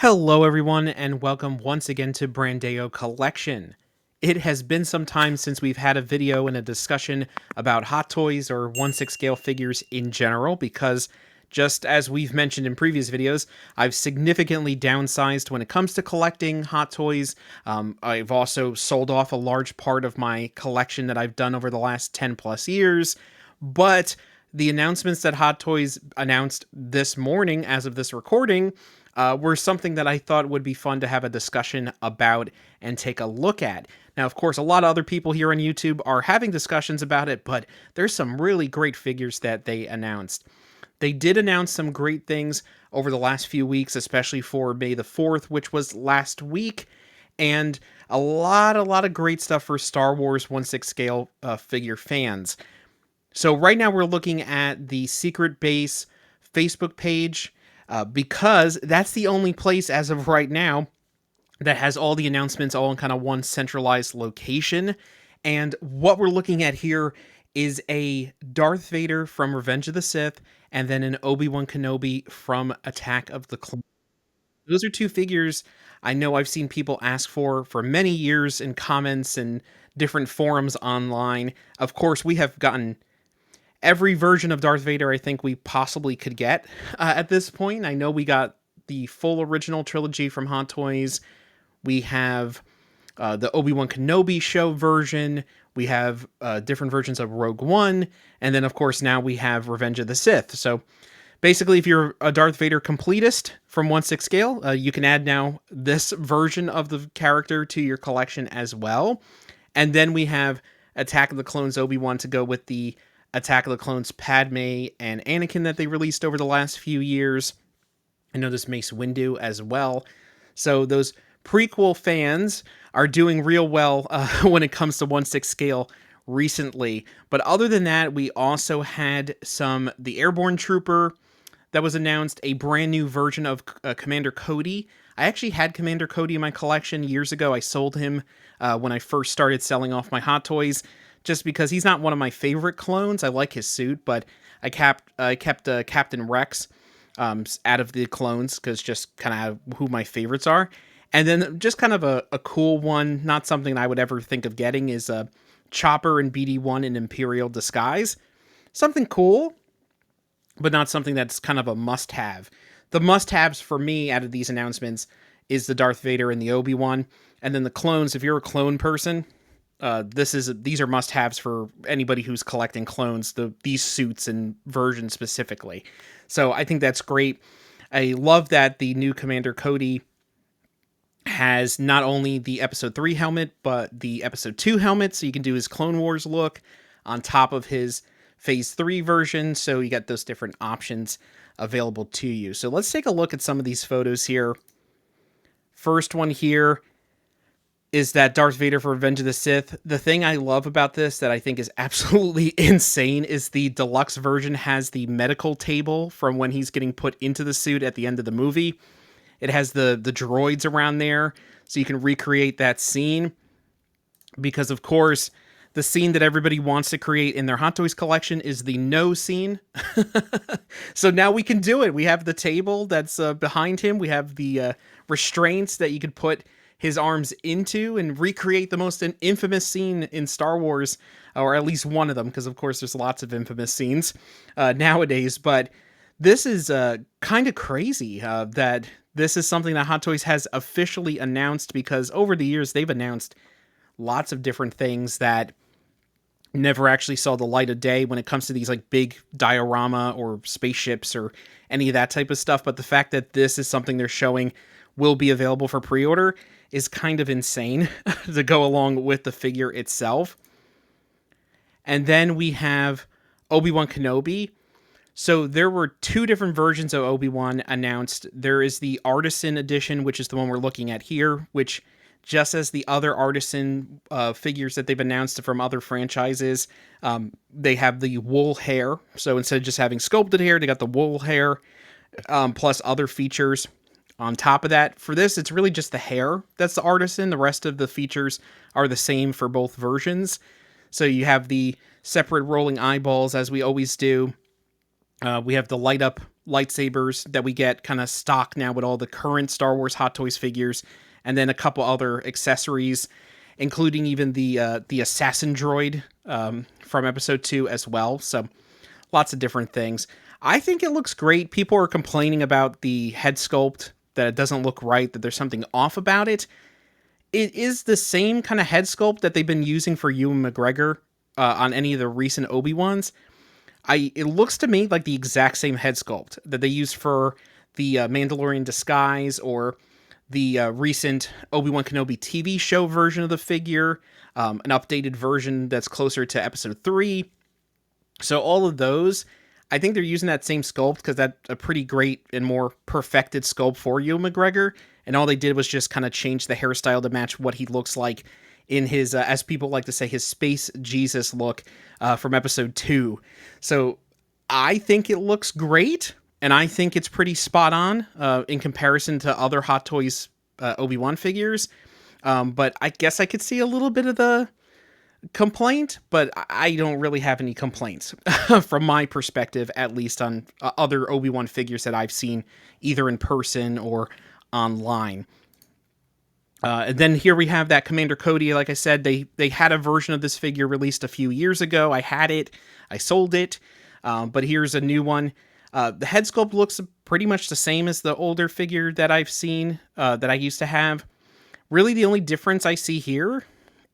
Hello, everyone, and welcome once again to Brandao Collection. It has been some time since we've had a video and a discussion about Hot Toys or 1/6 scale figures in general, because just as we've mentioned in previous videos, I've significantly downsized when it comes to collecting Hot Toys. I've also sold off a large part of my collection that I've done over the last 10 plus years, but the announcements that Hot Toys announced this morning, as of this recording, were something that I thought would be fun to have a discussion about and take a look at. Now, of course, a lot of other people here on YouTube are having discussions about it, but there's some really great figures that they announced. They did announce some great things over the last few weeks, especially for May the 4th, which was last week, and a lot of great stuff for Star Wars 1/6 scale figure fans. So right now we're looking at the Secret Base Facebook page, because that's the only place as of right now that has all the announcements all in kind of one centralized location. And what we're looking at here is a Darth Vader from Revenge of the Sith, and then an Obi-Wan Kenobi from Attack of the Clones. Those are two figures I know I've seen people ask for many years in comments and different forums online. Of course, we have gotten every version of Darth Vader I think we possibly could get at this point. I know we got the full original trilogy from Hot Toys. We have the Obi-Wan Kenobi show version. We have different versions of Rogue One. And then, of course, now we have Revenge of the Sith. So basically, if you're a Darth Vader completist from 1/6 scale, you can add now this version of the character to your collection as well. And then we have Attack of the Clones Obi-Wan to go with the Attack of the Clones Padme and Anakin that they released over the last few years. I know this Mace Windu as well. So those prequel fans are doing real well when it comes to 1/6 scale recently. But other than that, we also had the Airborne Trooper that was announced, a brand new version of Commander Cody. I actually had Commander Cody in my collection years ago. I sold him when I first started selling off my Hot Toys, just because he's not one of my favorite clones. I like his suit, but I kept Captain Rex out of the clones, because just kind of who my favorites are. And then just kind of a cool one, not something I would ever think of getting, is Chopper and BD-1 in Imperial disguise. Something cool, but not something that's kind of a must-have. The must-haves for me out of these announcements is the Darth Vader and the Obi-Wan, and then the clones. If you're a clone person, these are must-haves for anybody who's collecting clones, these suits and versions specifically. So I think that's great. I love that the new Commander Cody has not only the Episode 3 helmet, but the Episode 2 helmet, so you can do his Clone Wars look on top of his Phase 3 version, so you got those different options available to you. So let's take a look at some of these photos here. First one here is that Darth Vader for Revenge of the Sith. The thing I love about this that I think is absolutely insane is the deluxe version has the medical table from when he's getting put into the suit at the end of the movie. It has the droids around there, so you can recreate that scene. Because, of course, the scene that everybody wants to create in their Hot Toys collection is the no scene. So now we can do it. We have the table that's behind him. We have the restraints that you could put his arms into and recreate the most infamous scene in Star Wars, or at least one of them, because of course there's lots of infamous scenes nowadays. But this is kind of crazy that this is something that Hot Toys has officially announced, because over the years they've announced lots of different things that never actually saw the light of day when it comes to these like big diorama or spaceships or any of that type of stuff. But the fact that this is something they're showing will be available for pre-order is kind of insane to go along with the figure itself. And then we have Obi-Wan Kenobi. So there were two different versions of Obi-Wan announced. There is the Artisan Edition, which is the one we're looking at here, which, just as the other Artisan figures that they've announced from other franchises, they have the wool hair. So instead of just having sculpted hair, they got the wool hair, plus other features on top of that. For this, it's really just the hair that's the Artisan. The rest of the features are the same for both versions. So you have the separate rolling eyeballs, as we always do. We have the light up lightsabers that we get kind of stock now with all the current Star Wars Hot Toys figures, and then a couple other accessories, including even the assassin droid from Episode 2 as well. So lots of different things. I think it looks great. People are complaining about the head sculpt, that it doesn't look right, that there's something off about it. It is the same kind of head sculpt that they've been using for Ewan McGregor on any of the recent Obi-Wans. It looks to me like the exact same head sculpt that they used for the Mandalorian Disguise or the recent Obi-Wan Kenobi TV show version of the figure, an updated version that's closer to Episode 3. So all of those, I think they're using that same sculpt because that's a pretty great and more perfected sculpt for Ewan McGregor. And all they did was just kind of change the hairstyle to match what he looks like in his, as people like to say, his Space Jesus look from Episode 2. So I think it looks great, and I think it's pretty spot on in comparison to other Hot Toys Obi-Wan figures. But I guess I could see a little bit of the complaint, but I don't really have any complaints from my perspective, at least on other Obi-Wan figures that I've seen either in person or online. And then here we have that Commander Cody. Like I said, they had a version of this figure released a few years ago. I had it, I sold it, but here's a new one. The head sculpt looks pretty much the same as the older figure that I've seen, that I used to have. Really, the only difference I see here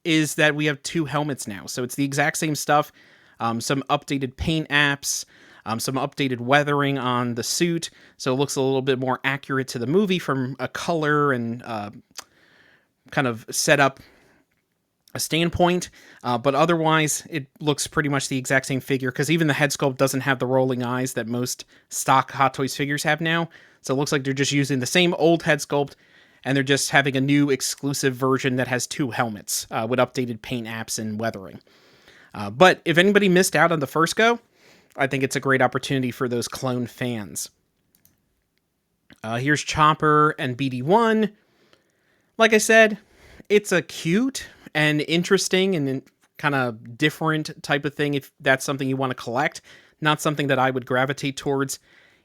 is that we have two helmets now. So it's the exact same stuff. Some updated paint apps, some updated weathering on the suit. So it looks a little bit more accurate to the movie from a color and kind of set up a standpoint, but otherwise it looks pretty much the exact same figure, because even the head sculpt doesn't have the rolling eyes that most stock Hot Toys figures have now. So it looks like they're just using the same old head sculpt, and they're just having a new exclusive version that has two helmets with updated paint apps and weathering. But if anybody missed out on the first go, I think it's a great opportunity for those clone fans. Here's Chopper and BD1. Like I said, it's a cute and interesting and kind of different type of thing if that's something you want to collect. Not something that I would gravitate towards,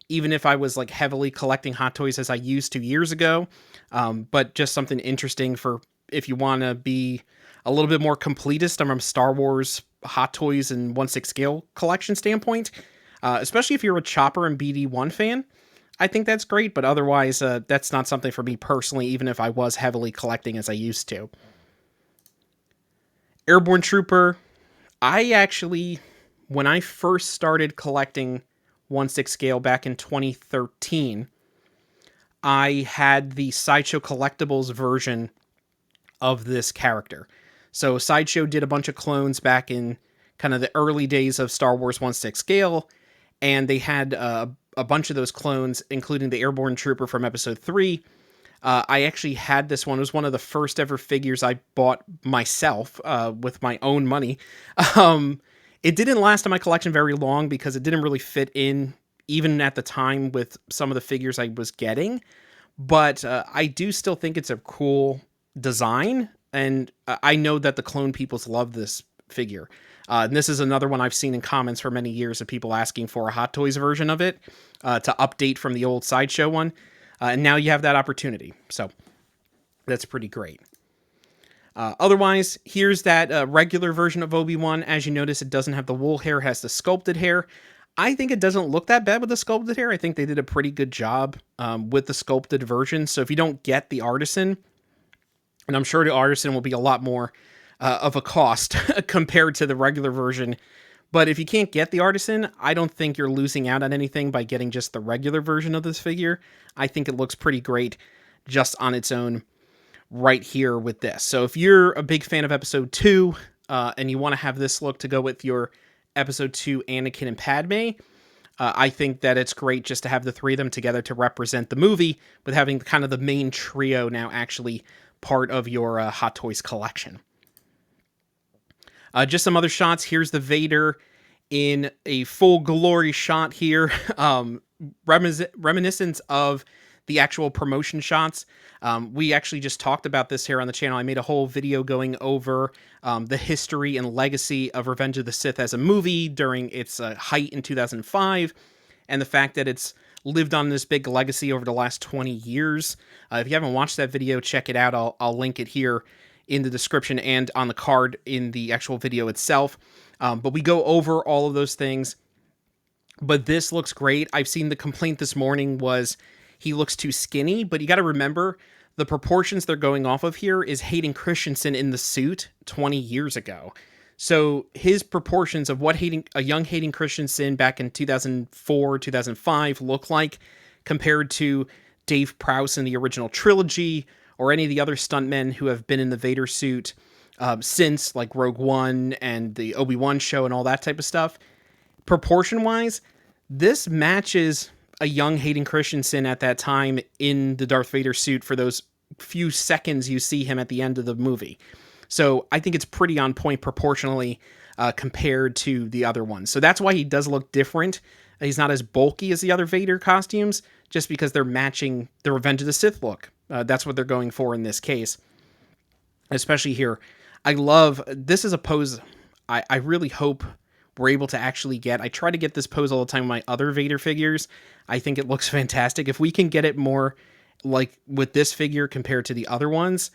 even if I was like heavily collecting Hot Toys as I used 2 years ago. But just something interesting for if you want to be a little bit more completist from a Star Wars Hot Toys and 1/6 scale collection standpoint. Especially if you're a Chopper and BD1 fan. I think that's great, but otherwise, that's not something for me personally, even if I was heavily collecting as I used to. Airborne Trooper, I actually, when I first started collecting 1/6 scale back in 2013, I had the Sideshow Collectibles version of this character. So Sideshow did a bunch of clones back in kind of the early days of Star Wars 1/6 scale, and they had a bunch of those clones, including the Airborne Trooper from Episode 3. I actually had this one. It was one of the first ever figures I bought myself with my own money. It didn't last in my collection very long because it didn't really fit in, even at the time, with some of the figures I was getting. But I do still think it's a cool design, and I know that the clone peoples love this figure. And this is another one I've seen in comments for many years of people asking for a Hot Toys version of it to update from the old Sideshow one. And now you have that opportunity. So that's pretty great. Otherwise, here's that regular version of Obi-Wan. As you notice, it doesn't have the wool hair, it has the sculpted hair. I think it doesn't look that bad with the sculpted hair. I think they did a pretty good job with the sculpted version. So if you don't get the artisan, and I'm sure the artisan will be a lot more of a cost compared to the regular version. But if you can't get the artisan, I don't think you're losing out on anything by getting just the regular version of this figure. I think it looks pretty great just on its own right here with this. So if you're a big fan of Episode 2 and you want to have this look to go with your Episode 2 Anakin and Padme, I think that it's great just to have the three of them together to represent the movie, with having kind of the main trio now actually part of your Hot Toys collection. Just some other shots. Here's the Vader in a full glory shot here. Reminiscence of the actual promotion shots. We actually just talked about this here on the channel. I made a whole video going over the history and legacy of Revenge of the Sith as a movie during its height in 2005, and the fact that it's lived on this big legacy over the last 20 years. If you haven't watched that video, check it out. I'll link it here in the description and on the card in the actual video itself. But we go over all of those things. But this looks great. I've seen the complaint this morning was he looks too skinny, but you got to remember the proportions they're going off of here is Hayden Christensen in the suit 20 years ago. So his proportions of what a young Hayden Christensen back in 2004, 2005 looked like compared to Dave Prowse in the original trilogy or any of the other stuntmen who have been in the Vader suit since, like Rogue One and the Obi-Wan show and all that type of stuff. Proportion-wise, this matches a young Hayden Christensen at that time in the Darth Vader suit for those few seconds you see him at the end of the movie. So I think it's pretty on point proportionally compared to the other ones. So that's why he does look different. He's not as bulky as the other Vader costumes, just because they're matching the Revenge of the Sith look. That's what they're going for in this case. Especially here. I love, this is a pose I really hope we're able to actually get. I try to get this pose all the time with my other Vader figures. I think it looks fantastic. If we can get it more like with this figure compared to the other ones,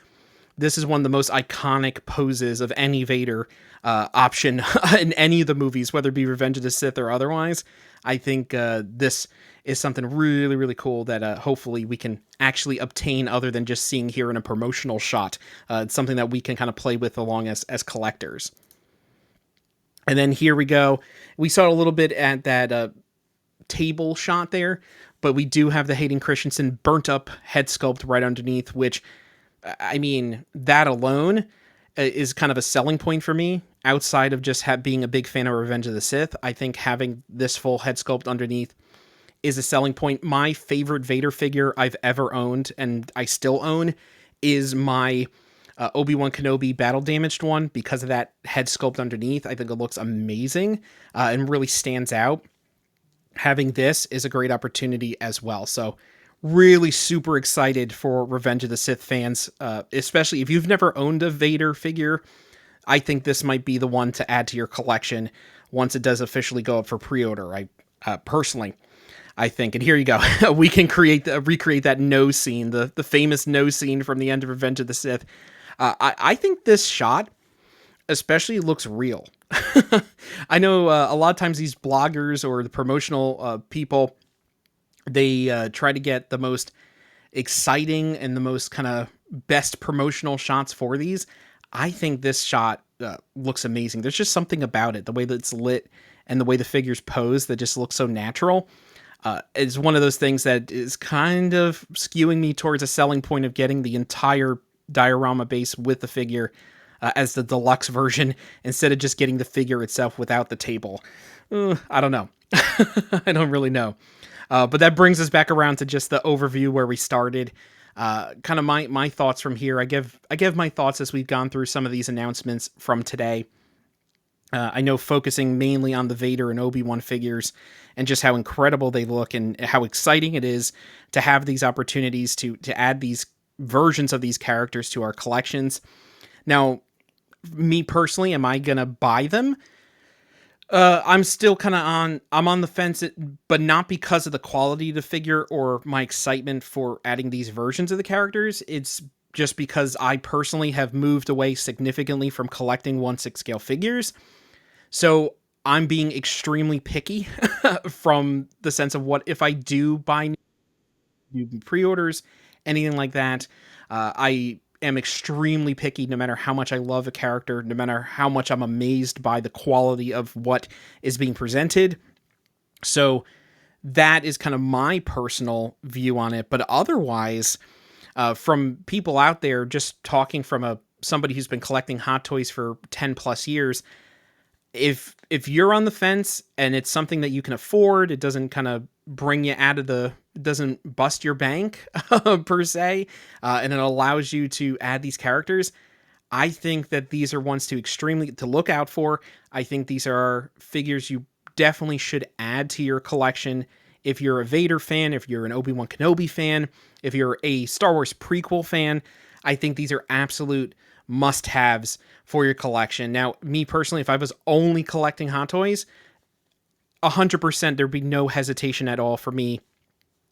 this is one of the most iconic poses of any Vader option in any of the movies, whether it be Revenge of the Sith or otherwise. I think this is something really, really cool that hopefully we can actually obtain other than just seeing here in a promotional shot. It's something that we can kind of play with along as collectors. And then here we go. We saw a little bit at that table shot there, but we do have the Hayden Christensen burnt up head sculpt right underneath, which, I mean, that alone is kind of a selling point for me outside of just being a big fan of Revenge of the Sith. I think having this full head sculpt underneath is a selling point. My favorite Vader figure I've ever owned, and I still own, is my ObiWan Kenobi battle damaged one because of that head sculpt underneath. I think it looks amazing and really stands out. Having this is a great opportunity as well. So really super excited for Revenge of the Sith fans, especially if you've never owned a Vader figure. I think this might be the one to add to your collection once it does officially go up for pre-order. I personally, I think, and here you go. We can recreate that nose scene, the famous nose scene from the end of Revenge of the Sith. I think this shot especially looks real. I know a lot of times these bloggers or the promotional people, they try to get the most exciting and the most kind of best promotional shots for these. I think this shot looks amazing. There's just something about it, the way that it's lit and the way the figures pose that just looks so natural. It's one of those things that is kind of skewing me towards a selling point of getting the entire diorama base with the figure as the deluxe version instead of just getting the figure itself without the table. I don't know. I don't really know. But that brings us back around to just the overview where we started. Kind of my thoughts from here. I give my thoughts as we've gone through some of these announcements from today. I know focusing mainly on the Vader and Obi-Wan figures and just how incredible they look and how exciting it is to have these opportunities to add these versions of these characters to our collections. Now, me personally, am I going to buy them? I'm still kind of I'm on the fence, but not because of the quality of the figure or my excitement for adding these versions of the characters. It's just because I personally have moved away significantly from collecting 1/6 scale figures. So I'm being extremely picky from the sense of what if I do buy new pre-orders, anything like that. I am extremely picky no matter how much I love a character, no matter how much I'm amazed by the quality of what is being presented. So that is kind of my personal view on it. But otherwise, from people out there, just talking from somebody who's been collecting Hot Toys for 10 plus years, if you're on the fence and it's something that you can afford, it doesn't kind of bring you out of it doesn't bust your bank per se, and it allows you to add these characters. I think that these are ones to look out for. I think these are figures you definitely should add to your collection. If you're a Vader fan, if you're an Obi-Wan Kenobi fan, if you're a Star Wars prequel fan, I think these are absolute must-haves for your collection. Now, me personally, if I was only collecting Hot Toys, 100% there'd be no hesitation at all for me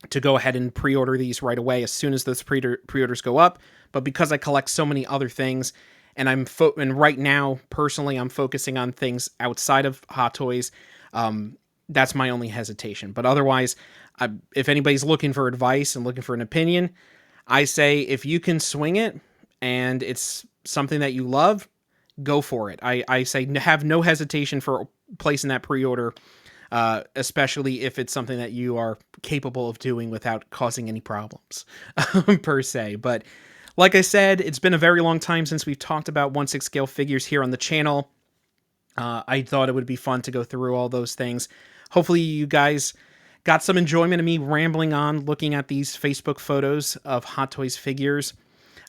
to go ahead and pre-order these right away as soon as those pre-orders go up. But because I collect so many other things, and and right now personally I'm focusing on things outside of Hot Toys, that's my only hesitation. But otherwise, if anybody's looking for advice and looking for an opinion, I say if you can swing it and it's something that you love, go for it. I say have no hesitation for placing that pre-order, especially if it's something that you are capable of doing without causing any problems per se. But like I said, it's been a very long time since we've talked about 1/6 scale figures here on the channel. I thought it would be fun to go through all those things. Hopefully you guys got some enjoyment of me rambling on, looking at these Facebook photos of Hot Toys figures.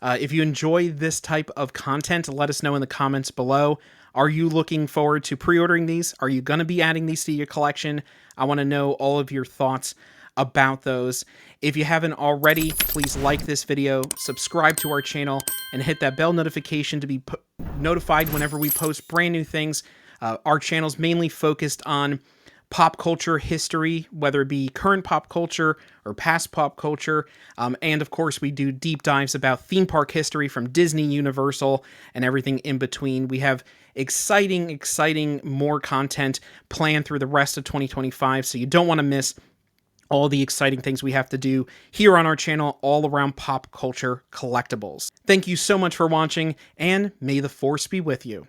If you enjoy this type of content, let us know in the comments below. Are you looking forward to pre-ordering these? Are you going to be adding these to your collection? I want to know all of your thoughts about those. If you haven't already, please like this video, subscribe to our channel, and hit that bell notification to be notified whenever we post brand new things. Our channel's mainly focused on pop culture history, whether it be current pop culture or past pop culture. And of course, we do deep dives about theme park history from Disney, Universal, and everything in between. We have exciting more content planned through the rest of 2025, so you don't want to miss all the exciting things we have to do here on our channel all around pop culture collectibles. Thank you so much for watching, and may the Force be with you.